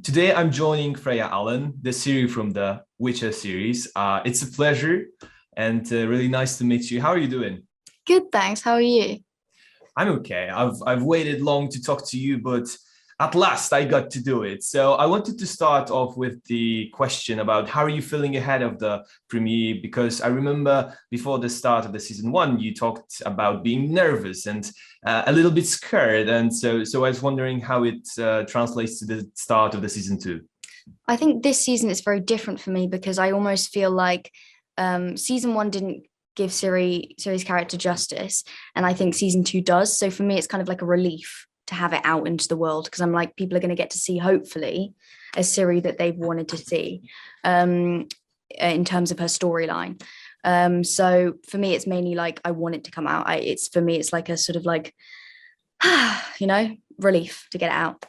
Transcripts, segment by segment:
Today I'm joining Freya Allan, the Ciri from the Witcher series. It's a pleasure and really nice to meet you. How are you doing? Good, thanks. How are you? I'm okay. I've waited long to talk to you, but at last I got to do it. So I wanted to start off with the question about how are you feeling ahead of the premiere? Because I remember before the start of the season one, you talked about being nervous and a little bit scared. And so I was wondering how it translates to the start of the season two. I think this season is very different for me because I almost feel like season one didn't give Ciri's character justice, and I think season two does. So for me, it's kind of like a relief to have it out into the world because I'm like, people are going to get to see, hopefully, a Ciri that they've wanted to see in terms of her storyline. So for me, it's mainly like I want it to come out. For me, it's like a sort of like, relief to get it out.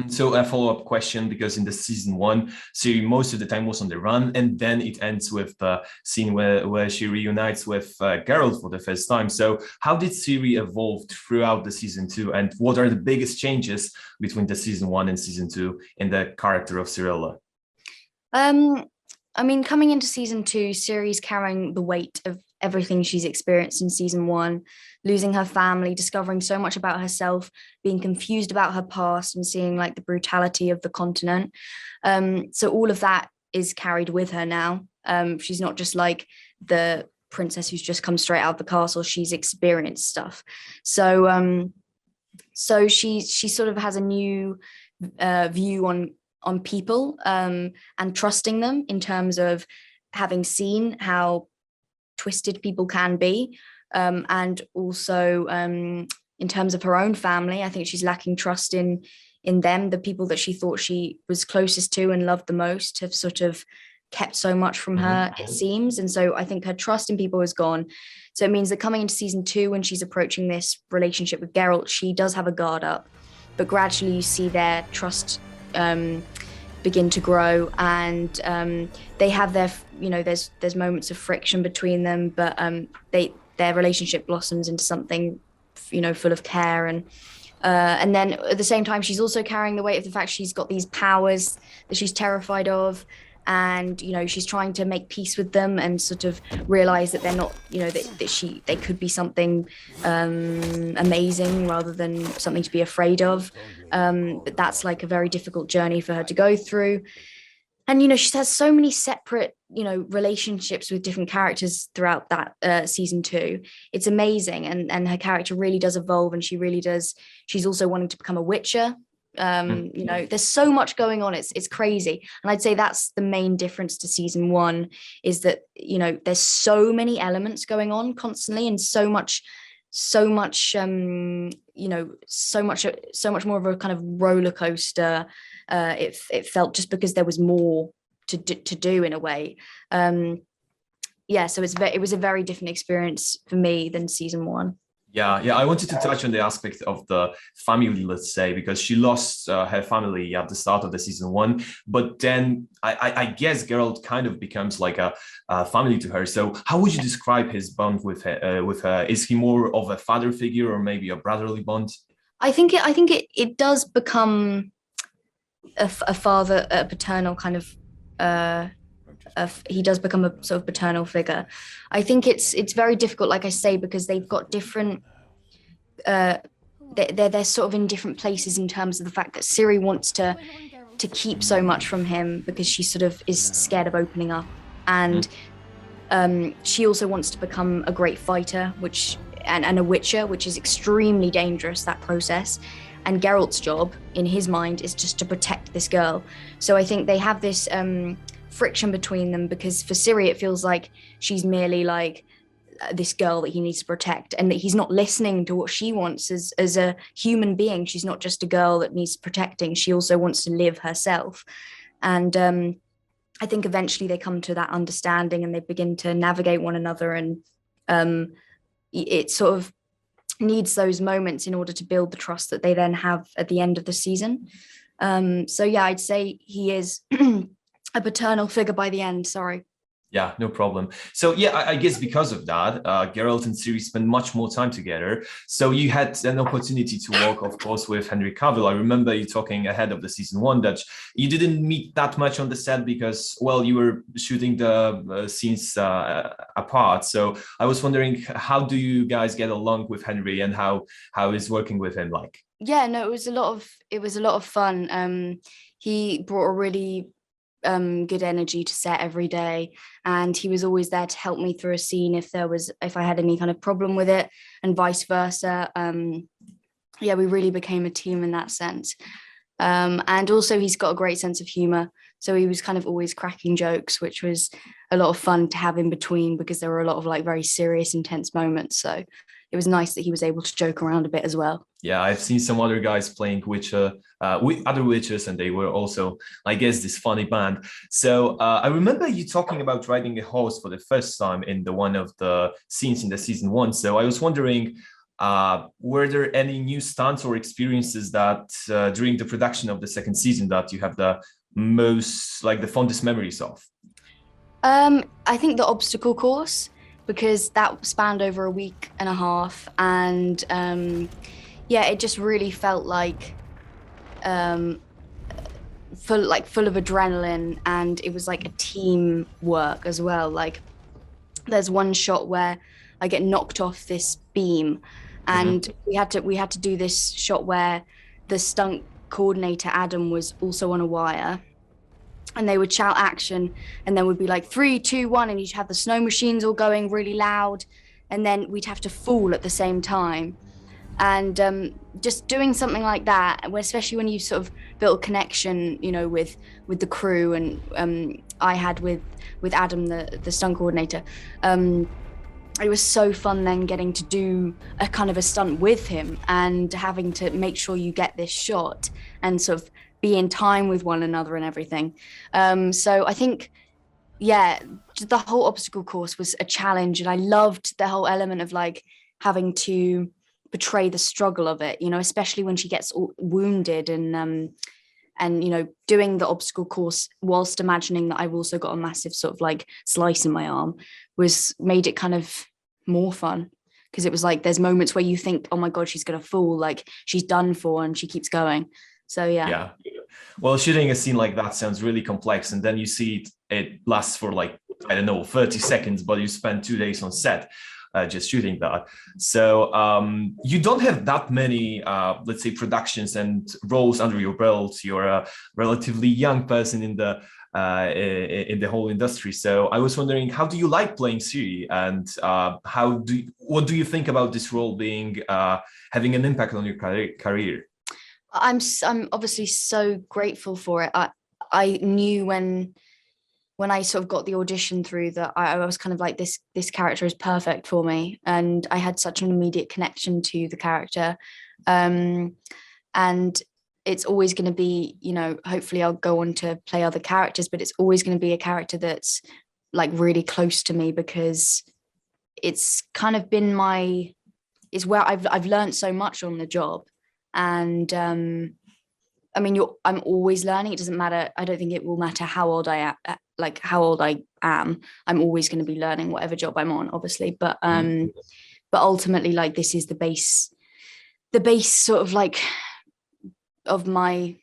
So a follow-up question, because in the season one, Ciri most of the time was on the run, and then it ends with the scene where she reunites with Geralt for the first time. So how did Ciri evolve throughout the season two, and what are the biggest changes between the season one and season two in the character of Cirilla? I mean, coming into season two, Ciri's carrying the weight of everything she's experienced in season one, losing her family, discovering so much about herself, being confused about her past, and seeing like the brutality of the continent. So all of that is carried with her now. She's not just like the princess who's just come straight out of the castle. She's experienced stuff. So she sort of has a new view on people and trusting them in terms of having seen how twisted people can be, and also in terms of her own family. I think she's lacking trust in them. The people that she thought she was closest to and loved the most have sort of kept so much from her, it seems, and so I think her trust in people is gone. So it means that coming into season two, when she's approaching this relationship with Geralt, she does have a guard up, but gradually you see their trust begin to grow, and they have there's moments of friction between them, but their relationship blossoms into something full of care, and then at the same time she's also carrying the weight of the fact she's got these powers that she's terrified of, and she's trying to make peace with them and sort of realize that they're not, they could be something amazing rather than something to be afraid of, but that's like a very difficult journey for her to go through. And she has so many separate relationships with different characters throughout that season two. It's amazing, and her character really does evolve, and she's also wanting to become a witcher. There's so much going on, it's crazy, and I'd say that's the main difference to season one, is that there's so many elements going on constantly, and so much more of a kind of roller coaster. It felt, just because there was more to do in a way. So it was a very different experience for me than season one. Yeah. I wanted to touch on the aspect of the family, let's say, because she lost her family at the start of the season one, but then I guess Geralt kind of becomes like a family to her. So how would you describe his bond with her? Is he more of a father figure, or maybe a brotherly bond? I think it does become a father, a paternal kind of. He does become a sort of paternal figure. I think it's very difficult, like I say, because they've got different. They're sort of in different places in terms of the fact that Ciri wants to keep so much from him because she sort of is scared of opening up, and she also wants to become a great fighter, and a witcher, which is extremely dangerous, that process. And Geralt's job, in his mind, is just to protect this girl. So I think they have this friction between them, because for Ciri it feels like she's merely like this girl that he needs to protect, and that he's not listening to what she wants as a human being. She's not just a girl that needs protecting, she also wants to live herself. And I think eventually they come to that understanding, and they begin to navigate one another, and it sort of needs those moments in order to build the trust that they then have at the end of the season. I'd say he is a paternal figure by the end. Sorry. Yeah, no problem. So yeah, I guess because of that, Geralt and Ciri spent much more time together. So you had an opportunity to work, of course, with Henry Cavill. I remember you talking ahead of the season one that you didn't meet that much on the set because, well, you were shooting the scenes apart. So I was wondering, how do you guys get along with Henry, and how is working with him like? Yeah, no, it was a lot of fun. He brought a really good energy to set every day, and he was always there to help me through a scene if I had any kind of problem with it, and vice versa. Yeah, we really became a team in that sense. And also he's got a great sense of humor, so he was kind of always cracking jokes, which was a lot of fun to have in between, because there were a lot of like very serious, intense moments. So it was nice that he was able to joke around a bit as well. Yeah, I've seen some other guys playing Witcher, with other Witchers, and they were also, I guess, this funny band. So I remember you talking about riding a horse for the first time in the one of the scenes in the season one. So I was wondering, were there any new stunts or experiences that during the production of the second season that you have the most, like the fondest memories of? I think the obstacle course, because that spanned over a week and a half, and yeah, it just really felt like full of adrenaline, and it was like a team work as well. Like there's one shot where I get knocked off this beam, and we had to do this shot where the stunt coordinator Adam was also on a wire, and they would shout action, and then would be like 3, 2, 1, and you'd have the snow machines all going really loud, and then we'd have to fall at the same time. And just doing something like that, especially when you sort of built a connection, you know, with the crew, and I had with Adam, the stunt coordinator. It was so fun then getting to do a kind of a stunt with him, and having to make sure you get this shot and sort of be in time with one another and everything. So I think, yeah, the whole obstacle course was a challenge, and I loved the whole element of like having to portray the struggle of it, you know, especially when she gets wounded, and you know, doing the obstacle course whilst imagining that I've also got a massive sort of like slice in my arm made it kind of more fun, because it was like there's moments where you think, oh my god, she's gonna fall, like she's done for, and she keeps going. So yeah. Well, shooting a scene like that sounds really complex, and then you see it lasts for like, I don't know, 30 seconds, but you spend 2 days on set just shooting that. So you don't have that many, let's say, productions and roles under your belt. You're a relatively young person in the whole industry. So I was wondering, how do you like playing Ciri, and what do you think about this role being having an impact on your career? I'm obviously so grateful for it. I knew when I sort of got the audition through that I was kind of like, this character is perfect for me, and I had such an immediate connection to the character. And it's always going to be, you know, hopefully I'll go on to play other characters, but it's always going to be a character that's like really close to me, because it's kind of been it's where I've learned so much on the job. And I mean, I'm always learning. It doesn't matter. I don't think it will matter how old I am. I'm always going to be learning whatever job I'm on, obviously. But ultimately, like, this is the base sort of like of my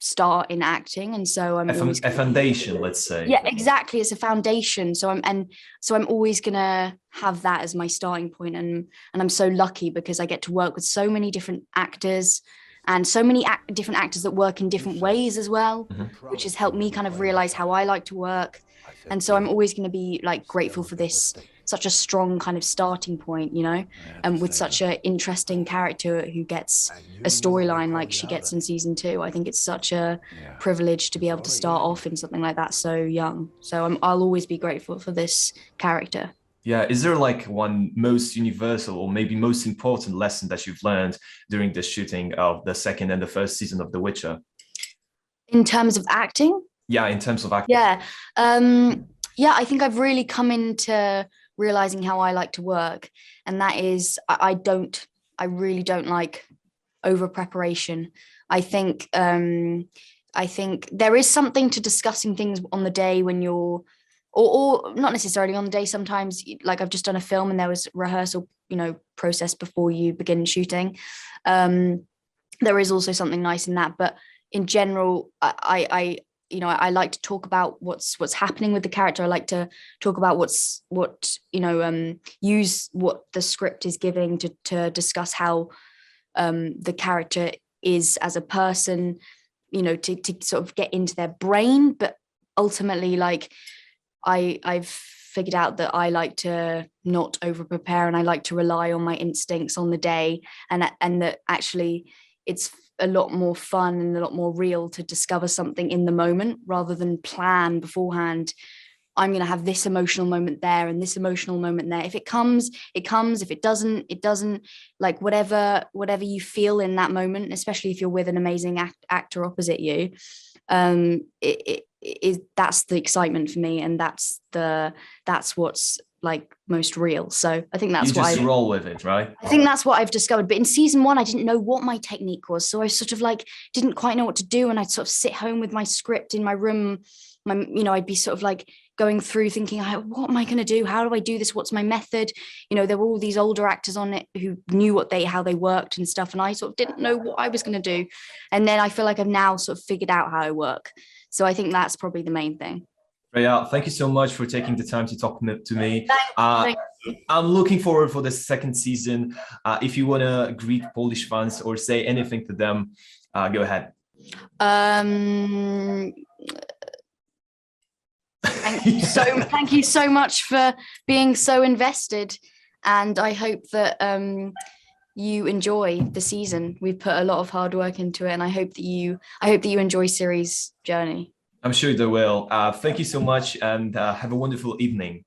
start in acting. And so I'm a foundation, let's say. Yeah, exactly. It's a foundation. So I'm always gonna have that as my starting point. And I'm so lucky because I get to work with so many different actors, and so many different actors that work in different ways as well, which has helped me kind of realize how I like to work. And so I'm always going to be like grateful for this, such a strong kind of starting point, you know, and with such an interesting character who gets a storyline like she gets in season 2. I think it's such a privilege to be able to start off in something like that so young. So I'll always be grateful for this character. Yeah, is there like one most universal or maybe most important lesson that you've learned during the shooting of the second and the first season of The Witcher? In terms of acting? Yeah, in terms of acting. Yeah. Yeah, I think I've really come into realizing how I like to work. And that is, I really don't like over preparation. I think I think there is something to discussing things on the day when you're, or not necessarily on the day. Sometimes, like I've just done a film and there was rehearsal, process before you begin shooting. There is also something nice in that, but in general, I like to talk about what's happening with the character. I like to talk about use what the script is giving to discuss how the character is as a person, to sort of get into their brain. But ultimately, like I've figured out that I like to not over prepare, and I like to rely on my instincts on the day, and that actually it's a lot more fun and a lot more real to discover something in the moment rather than plan beforehand. I'm going to have this emotional moment there and this emotional moment there. If it comes, it comes. If it doesn't, it doesn't. Like whatever you feel in that moment, especially if you're with an amazing actor opposite you, it is, that's the excitement for me, and that's what's like most real. So I think that's why you just roll with it, right? I think that's what I've discovered. But in season 1, I didn't know what my technique was, so I sort of like didn't quite know what to do, and I'd sort of sit home with my script in my room. I'd be sort of like going through thinking, what am I going to do? How do I do this? What's my method? There were all these older actors on it who knew how they worked and stuff, and I sort of didn't know what I was going to do. And then I feel like I've now sort of figured out how I work. So I think that's probably the main thing. Freya, thank you so much for taking the time to talk to me. Thank you. I'm looking forward for the second season. If you want to greet Polish fans or say anything to them, go ahead. Thank you so much for being so invested, and I hope that you enjoy the season. We've put a lot of hard work into it, and I hope that you enjoy Ciri's journey. I'm sure they will. Thank you so much, and have a wonderful evening.